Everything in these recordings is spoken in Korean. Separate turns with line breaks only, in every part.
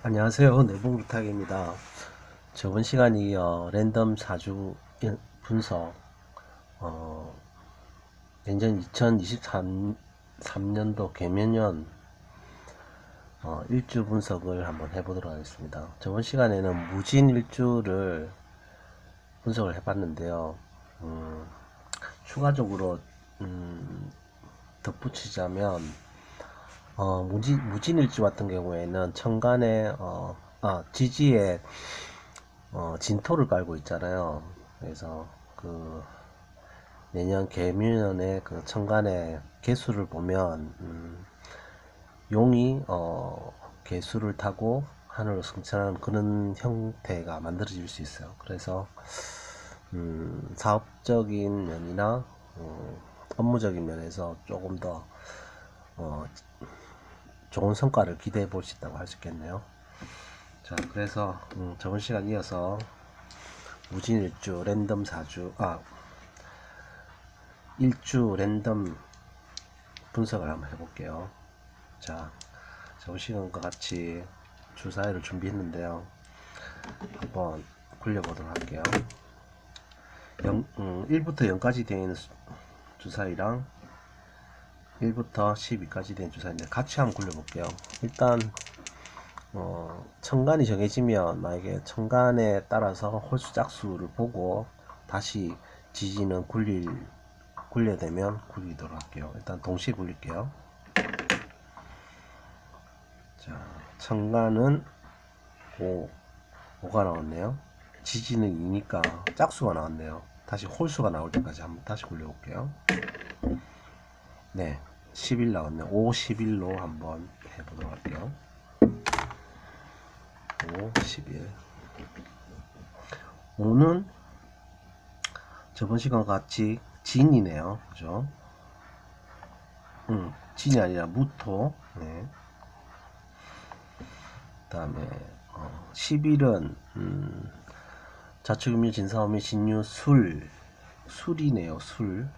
안녕하세요. 내봉부탁입니다. 저번 시간이 랜덤 사주 분석 내년 2023년도 개면년 일주 분석을 한번 해보도록 하겠습니다. 저번 시간에는 무진 일주를 분석을 해봤는데요. 추가적으로 덧붙이자면 무진일주 같은 경우에는 천간에 지지에 진토를 깔고 있잖아요. 그래서 그 내년 개묘년의 그 천간의 개수를 보면 용이 개수를 타고 하늘을 승천하는 그런 형태가 만들어질 수 있어요. 그래서 사업적인 면이나 업무적인 면에서 조금 더 좋은 성과를 기대해 볼 수 있다고 할 수 있겠네요. 자, 그래서 저번 시간 이어서 무진일주 랜덤 사주 일주 랜덤 분석을 한번 해볼게요. 자, 저번 시간과 같이 주사위를 준비했는데요. 한번 굴려보도록 할게요. 1부터 0까지 되어 있는 주사위랑 1부터 12까지 된 주사위인데 같이 한번 굴려볼게요. 일단 천간이 정해지면 만약에 천간에 따라서 홀수 짝수를 보고 다시 지지는 굴려야 되면 굴리도록 할게요. 일단 동시에 굴릴게요. 자, 천간은 5가 나왔네요. 지지는 2니까 짝수가 나왔네요. 다시 홀수가 나올 때까지 한번 다시 굴려볼게요. 네, 11 나왔네요. 5, 11로 한번 해보도록 할게요. 5, 11. 5는 저번 시간과 같이 진이네요. 그죠? 진이 아니라 무토. 네. 그 다음에 11은 자축인묘 진사오미 신유 술이네요. 술.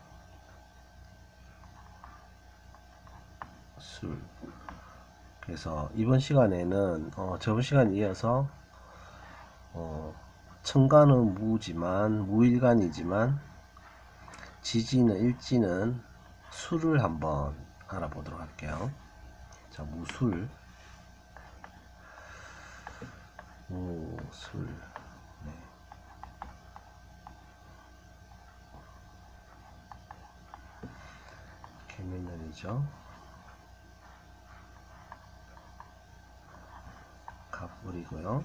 그래서 이번 시간에는 저번 시간에 이어서 천간은 무일간이지만 지지는 일지는 술을 한번 알아보도록 할게요. 자, 무술. 네. 개면년이죠. 갑을이고요.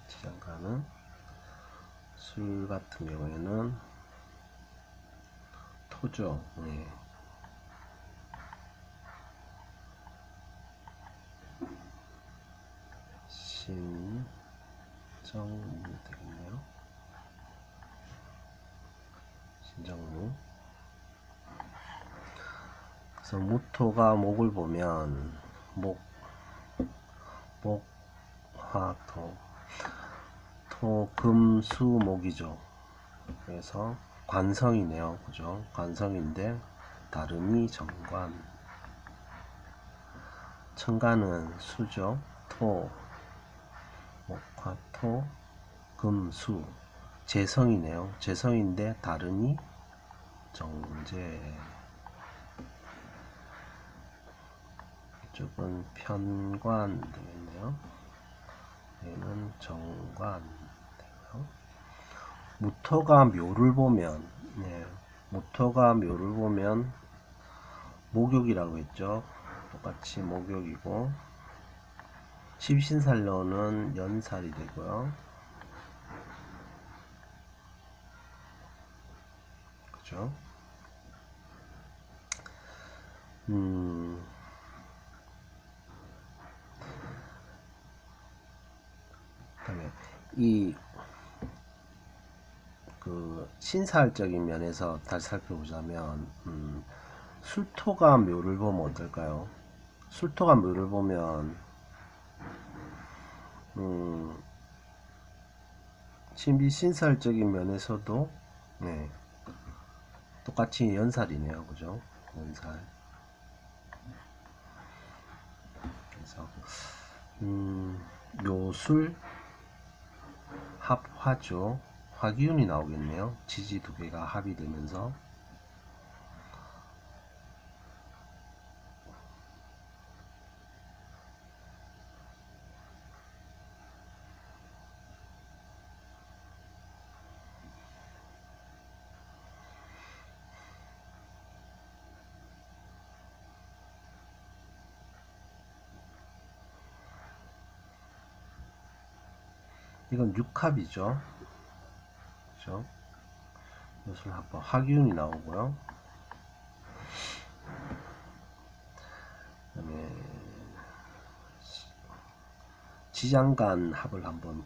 지장간은 술 같은 경우에는 토죠. 네. 신정무 되겠네요. 신정무. 그래서 무토가 목을 보면 토, 금, 수, 목이죠. 그래서 관성이네요. 그죠? 관성인데 다름이 정관. 천간은 수죠. 토, 목화토, 금, 수. 재성이네요. 재성인데 다름이 정제. 이쪽은 편관 되겠네요. 얘는 정관 되고요. 무토가 묘를 보면, 무토가 묘를 보면 목욕이라고 했죠. 똑같이 목욕이고, 십신살로는 연살이 되고요. 그죠? 그다음에 그 신사활적인 면에서 다시 살펴보자면 술토가 묘를 보면 어떨까요? 술토가 묘를 보면 신비신사활적인 면에서도 똑같이 연살이네요. 그죠? 연살. 그래서 묘술 합화죠. 화기운이 나오겠네요. 지지 두 개가 합이 되면서. 이건 육합이죠. 그죠? 묘술 합화 화기운이 나오고요. 그다음에 지장간 합을 한번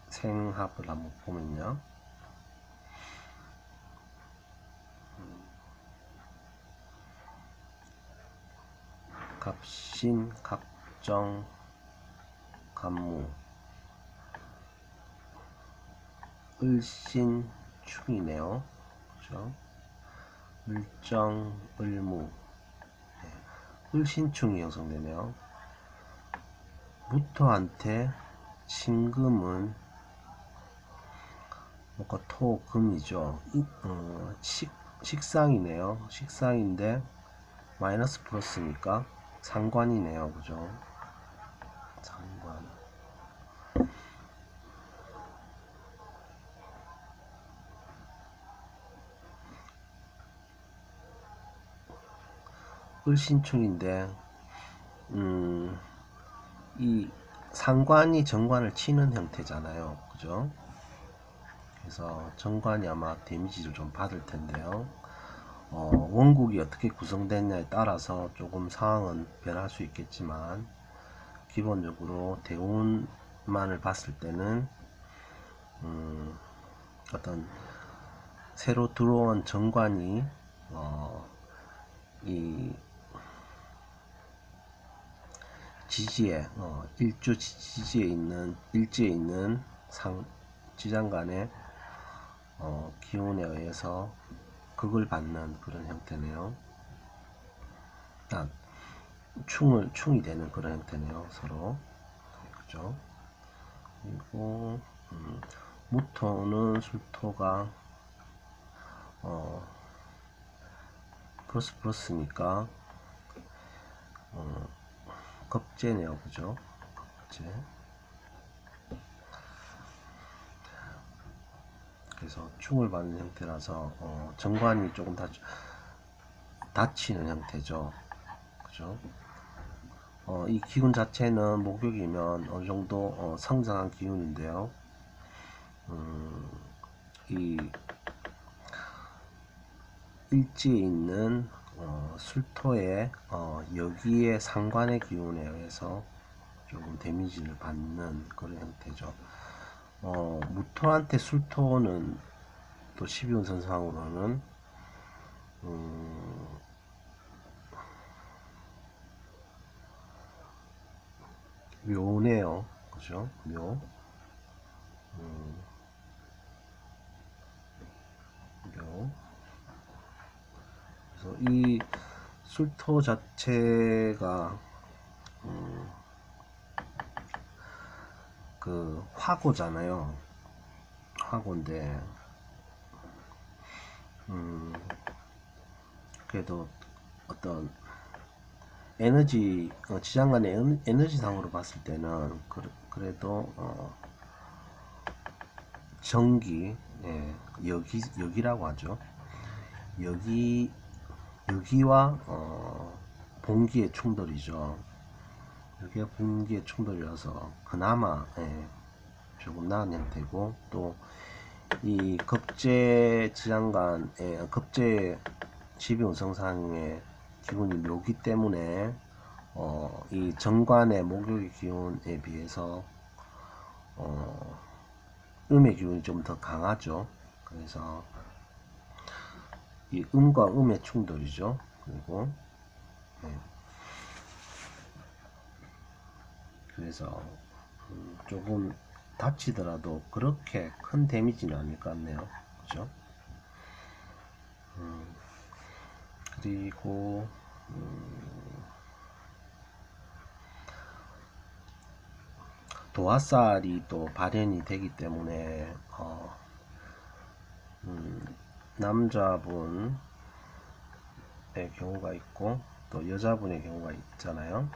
생합을 한번 보면요. 갑신, 갑정, 갑무, 을신, 충이네요. 그죠? 을정, 을무, 을신충이 형성되네요. 무토한테 신금은 뭔가 토, 금이죠. 식상이네요. 식상인데 마이너스 플러스니까 상관이네요. 그죠? 상관. 을신충인데 이 상관이 정관을 치는 형태잖아요. 그죠? 그래서 정관이 아마 데미지를 좀 받을 텐데요. 원국이 어떻게 구성됐냐에 따라서 조금 상황은 변할 수 있겠지만 기본적으로 대운만을 봤을 때는 어떤 새로 들어온 정관이 이 지지에 일주 지지에 있는 일지에 있는 지장간의 기운에 의해서 극을 받는 그런 형태네요. 충이 되는 그런 형태네요. 서로. 그죠? 그리고 무토는 술토가 플러스니까 겁재네요. 그죠? 겁재. 그래서 충을 받는 형태라서 정관이 조금 닫히는 형태죠. 그죠? 이 기운 자체는 목욕이면 어느 정도 성장한 기운인데요. 이 일지에 있는 술토의 여기의 상관의 기운에 의해서 조금 데미지를 받는 그런 형태죠. 무토한테 술토는 또 12운 선상으로는 묘네요. 그죠? 묘. 묘. 그래서 이 술토 자체가 그 화고잖아요. 화고인데 그래도 어떤 에너지 지장간의 에너지상으로 봤을 때는 그래도 정기 여기라고 하죠. 여기와 본기의 충돌이죠. 여기가 본기의 충돌이라서 그나마 조금 나은 형태고, 또 이 겁재 지장간의 겁재 12운 성상의 기운이 묘기 때문에 이 정관의 목욕의 기운에 비해서 음의 기운이 좀 더 강하죠. 그래서 이 음과 음의 충돌이죠. 그리고 그래서 조금 다치더라도 그렇게 큰 데미지는 아닐 것 같네요. 그죠? 그리고 도화살이 또 발현이 되기 때문에 남자분의 경우가 있고 또 여자분의 경우가 있잖아요.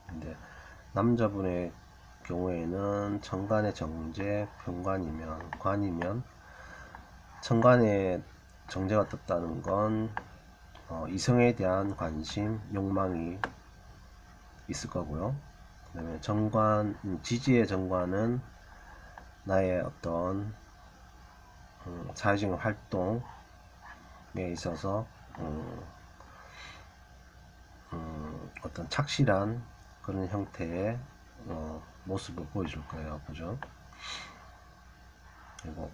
근데 남자분의 경우에는 천간의 정제 관이면 천간에 정제가 떴다는 건 이성에 대한 관심, 욕망이 있을 거고요. 그 다음에 지지의 정관은 나의 어떤 사회적인 활동에 있어서 어떤 착실한 그런 형태의 모습을 보여줄 거예요. 그죠? 그리고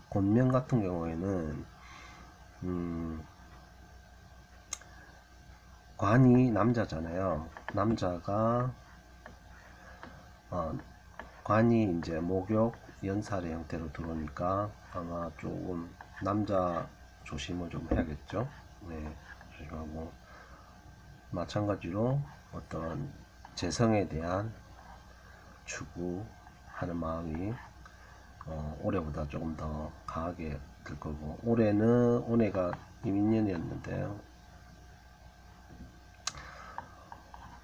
권명 같은 경우에는 관이 남자잖아요. 남자가 관이 이제 목욕 연살의 형태로 들어오니까 아마 조금 남자 조심을 좀 해야겠죠. 네, 조심하고 마찬가지로 어떤 재성에 대한 추구하는 마음이 올해보다 조금 더 강하게 들 거고, 올해가 이민년이었는데요.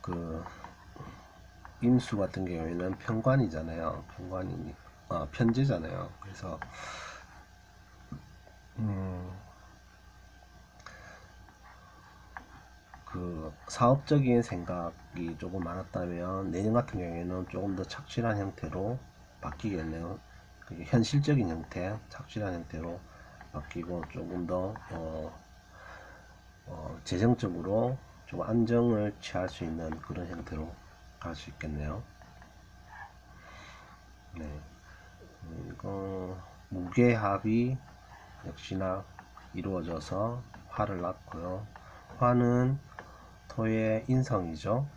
그 임수 같은 경우에는 편관이잖아요. 편제잖아요. 그래서 그 사업적인 생각이 조금 많았다면 내년 같은 경우에는 조금 더 착실한 형태로 바뀌겠네요. 현실적인 형태, 착실한 형태로 바뀌고 조금 더 재정적으로 좀 안정을 취할 수 있는 그런 형태로 갈 수 있겠네요. 네, 이거 무게합이 역시나 이루어져서 화를 낳고요. 화는 토의 인성이죠.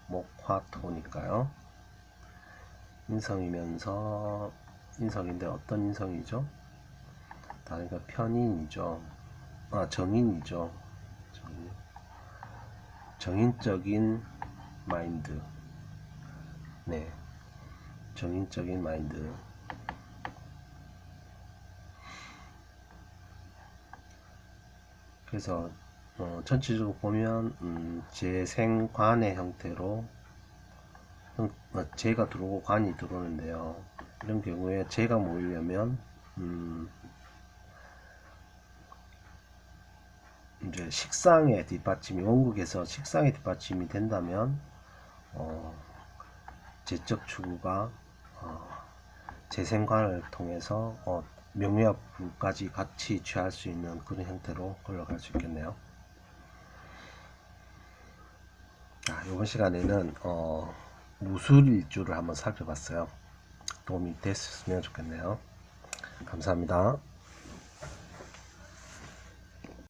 목화토니까요. 인성인데 어떤 인성이죠? 그러니까 편인이죠. 정인이죠. 정인적인 마인드. 네, 정인적인 마인드. 그래서 전체적으로 보면 재생관의 형태로 재가 들어오고 관이 들어오는데요. 이런 경우에 재가 모이려면 이제 식상의 뒷받침이, 원국에서 식상의 뒷받침이 된다면 재적 추구가 재생관을 통해서 명예업까지 같이 취할 수 있는 그런 형태로 흘러갈 수 있겠네요. 이번 시간에는 무술일주를 한번 살펴봤어요. 도움이 됐으면 좋겠네요. 감사합니다.